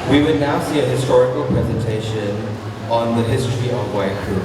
We would now see a historical presentation on the history of Wai Kru.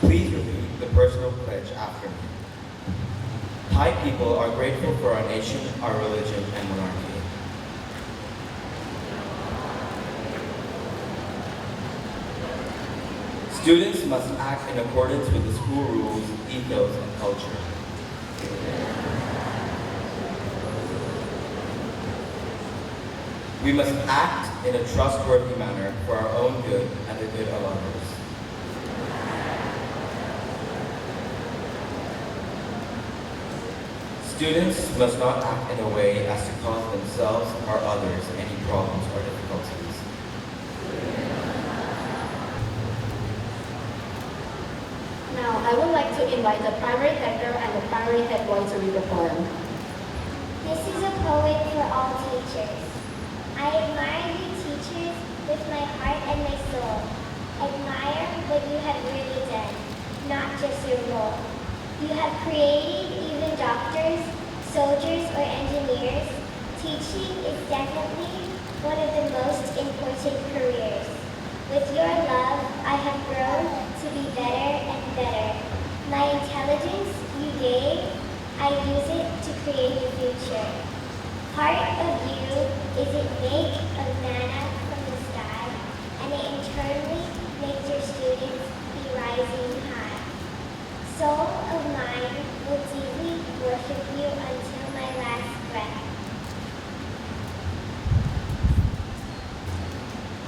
Please repeat the personal pledge after me. Thai people are grateful for our nation, our religion, and monarchy. Students must act in accordance with the school rules, ethos, and culture. We must act in a trustworthy manner for our own good and the good of others. Students must not act in a way as to cause themselves or others any problems or difficulties. Now, I would like to invite the primary header and the primary head boy to read the poem. This is a poem for all teachers. I admire you teachers with my heart and my soul. Admire what you have really done, not just your role. You have created even doctors, soldiers, or engineers. Teaching is definitely one of the most important careers. With your love, I have grown to be better and better. My intelligence you gave, I use it to create the future. Part of you is it make a manna from the sky, and it internally makes your students be rising high. Soul of mine will deeply worship you until my last breath.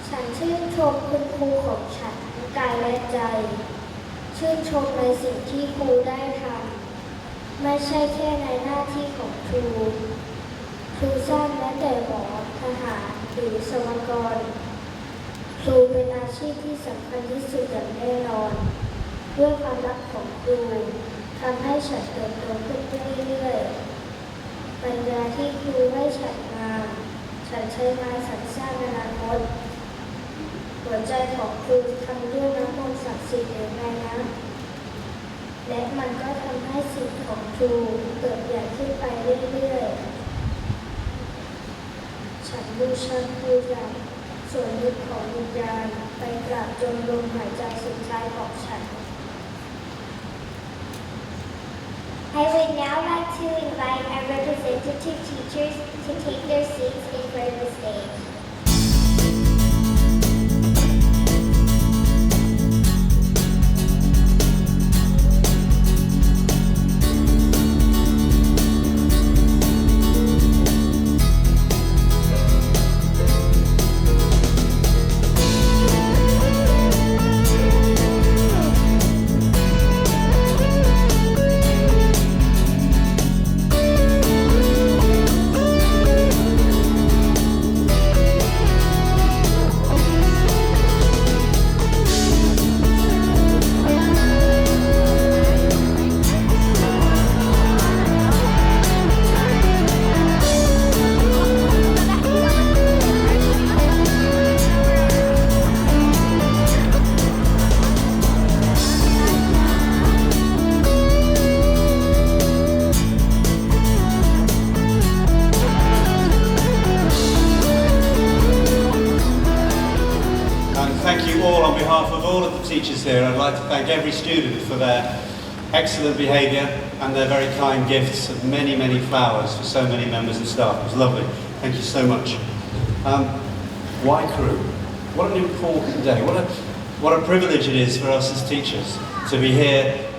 ฉันชื่นชมคุณครูของฉันทั้งกายและใจ ชื่นชมในสิ่งที่ครูได้ทำไม่ใช่แค่ในหน้าที่ของครู ครูสร้างแม้แต่หมอ ทหาร หรือวิศวกร ครูเป็นอาชีพที่สำคัญที่สุดอย่างแน่นอน ด้วยความรักของครูทำให้ฉันเติบโตขึ้นเรื่อยๆปัญญาที่ครูให้ฉันมา ฉันใช้มาสรรสร้างอนาคต หัวใจของครูทำด้วยน้ำมนต์ศักดิ์สิทธิ์อย่างไรนะ และมันก็ทำให้สิ่งของครูเติบใหญ่ขึ้นไปเรื่อยๆ ฉันบูชาครูอย่างส่วนลึกของวิญญาณไปกราบจนลมหายใจสุดท้ายของฉัน I would now like to invite our representative teachers to take their seats in front of the stage. teachers here. I'd like to thank every student for their excellent behaviour and their very kind gifts of many, many flowers for so many members of staff. It was lovely. Thank you so much. Wai Kru, what an important day. What a privilege it is for us as teachers to be here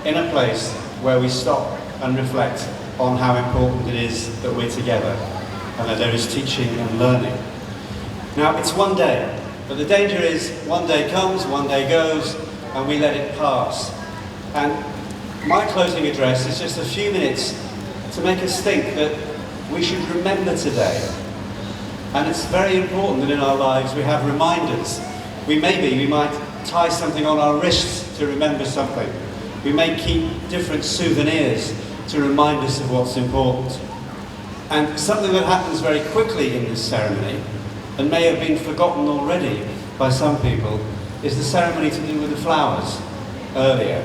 in a place where we stop and reflect on how important it is that we're together and that there is teaching and learning. Now, it's one day, but the danger is one day comes, one day goes, and we let it pass. And my closing address is just a few minutes to make us think that we should remember today. And it's very important that in our lives we have reminders. We might tie something on our wrists to remember something. We may keep different souvenirs to remind us of what's important. And something that happens very quickly in this ceremony, and may have been forgotten already by some people, is the ceremony to do with the flowers earlier.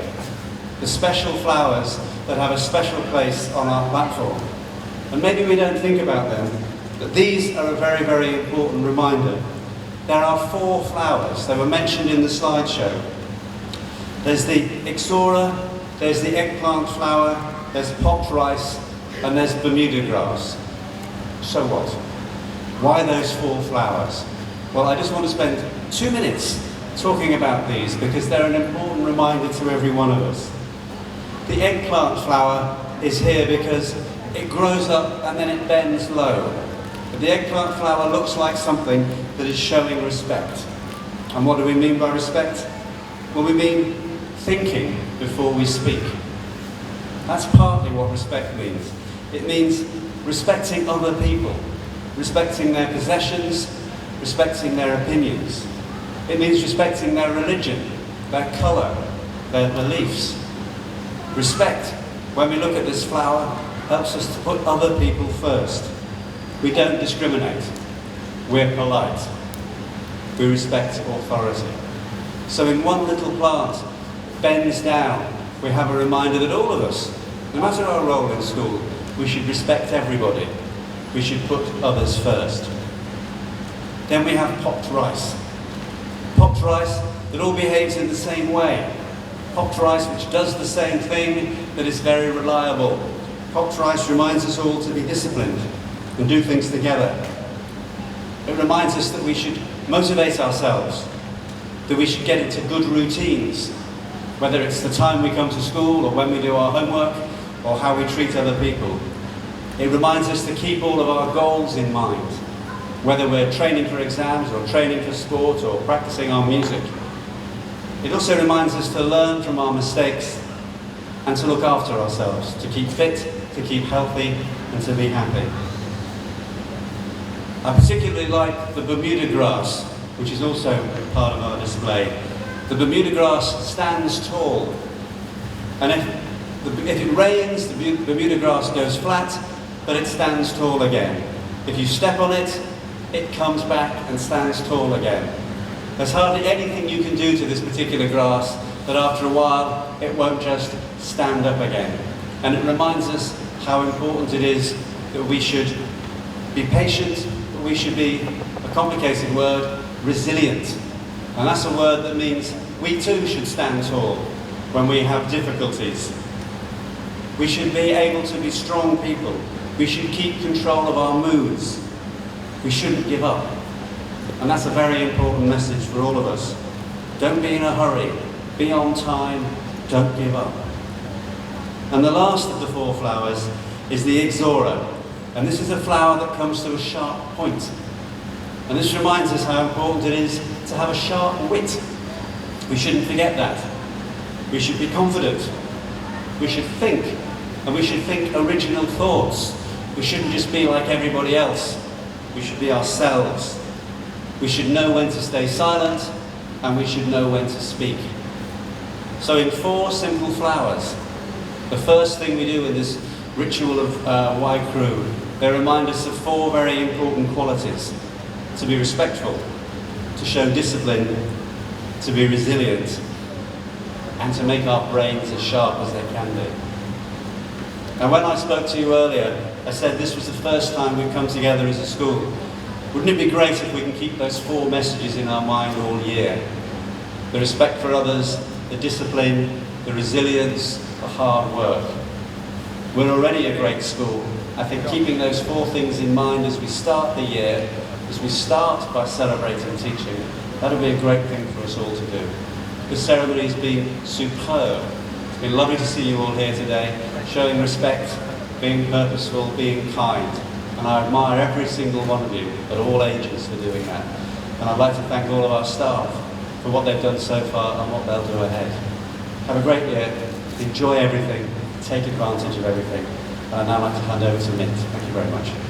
The special flowers that have a special place on our platform. And maybe we don't think about them, but these are a very, very important reminder. There are 4 flowers. They were mentioned in the slideshow. There's the ixora, there's the eggplant flower, there's popped rice, and there's Bermuda grass. So what? Why those 4 flowers? Well, I just want to spend 2 minutes talking about these because they're an important reminder to every one of us. The eggplant flower is here because it grows up and then it bends low. But the eggplant flower looks like something that is showing respect. And what do we mean by respect? Well, we mean thinking before we speak. That's partly what respect means. It means respecting other people, respecting their possessions, respecting their opinions. It means respecting their religion, their colour, their beliefs. Respect, when we look at this flower, helps us to put other people first. We don't discriminate. We're polite. We respect authority. So in one little plant, bends down, we have a reminder that all of us, no matter our role in school, we should respect everybody. We should put others first. Then we have popped rice. Popped rice that all behaves in the same way. Popped rice which does the same thing, that is very reliable. Popped rice reminds us all to be disciplined and do things together. It reminds us that we should motivate ourselves, that we should get into good routines, whether it's the time we come to school or when we do our homework or how we treat other people. It reminds us to keep all of our goals in mind, whether we're training for exams or training for sport or practicing our music. It also reminds us to learn from our mistakes and to look after ourselves, to keep fit, to keep healthy, and to be happy. I particularly like the Bermuda grass, which is also part of our display. The Bermuda grass stands tall, and if it rains, the Bermuda grass goes flat, but it stands tall again. If you step on it, it comes back and stands tall again. There's hardly anything you can do to this particular grass that after a while it won't just stand up again. And it reminds us how important it is that we should be patient, but we should be, a complicated word, resilient. And that's a word that means we too should stand tall when we have difficulties. We should be able to be strong people. We should keep control of our moods. We shouldn't give up. And that's a very important message for all of us. Don't be in a hurry. Be on time. Don't give up. And the last of the 4 flowers is the ixora. And this is a flower that comes to a sharp point. And this reminds us how important it is to have a sharp wit. We shouldn't forget that. We should be confident. We should think. And we should think original thoughts. We shouldn't just be like everybody else. We should be ourselves. We should know when to stay silent, and we should know when to speak. So in 4 simple flowers, the first thing we do in this ritual of Wai Kru, they remind us of 4 very important qualities. To be respectful, to show discipline, to be resilient, and to make our brains as sharp as they can be. And when I spoke to you earlier, I said this was the first time we've come together as a school. Wouldn't it be great if we can keep those 4 messages in our mind all year? the respect for others, the discipline, the resilience, the hard work. We're already a great school. I think keeping those 4 things in mind as we start the year, as we start by celebrating teaching, that'll be a great thing for us all to do. The ceremony's been superb. It's been lovely to see you all here today, showing respect, being purposeful, being kind. And I admire every single one of you at all ages for doing that. And I'd like to thank all of our staff for what they've done so far and what they'll do ahead. Have a great year, enjoy everything, take advantage of everything. And I'd now like to hand over to Mint. Thank you very much.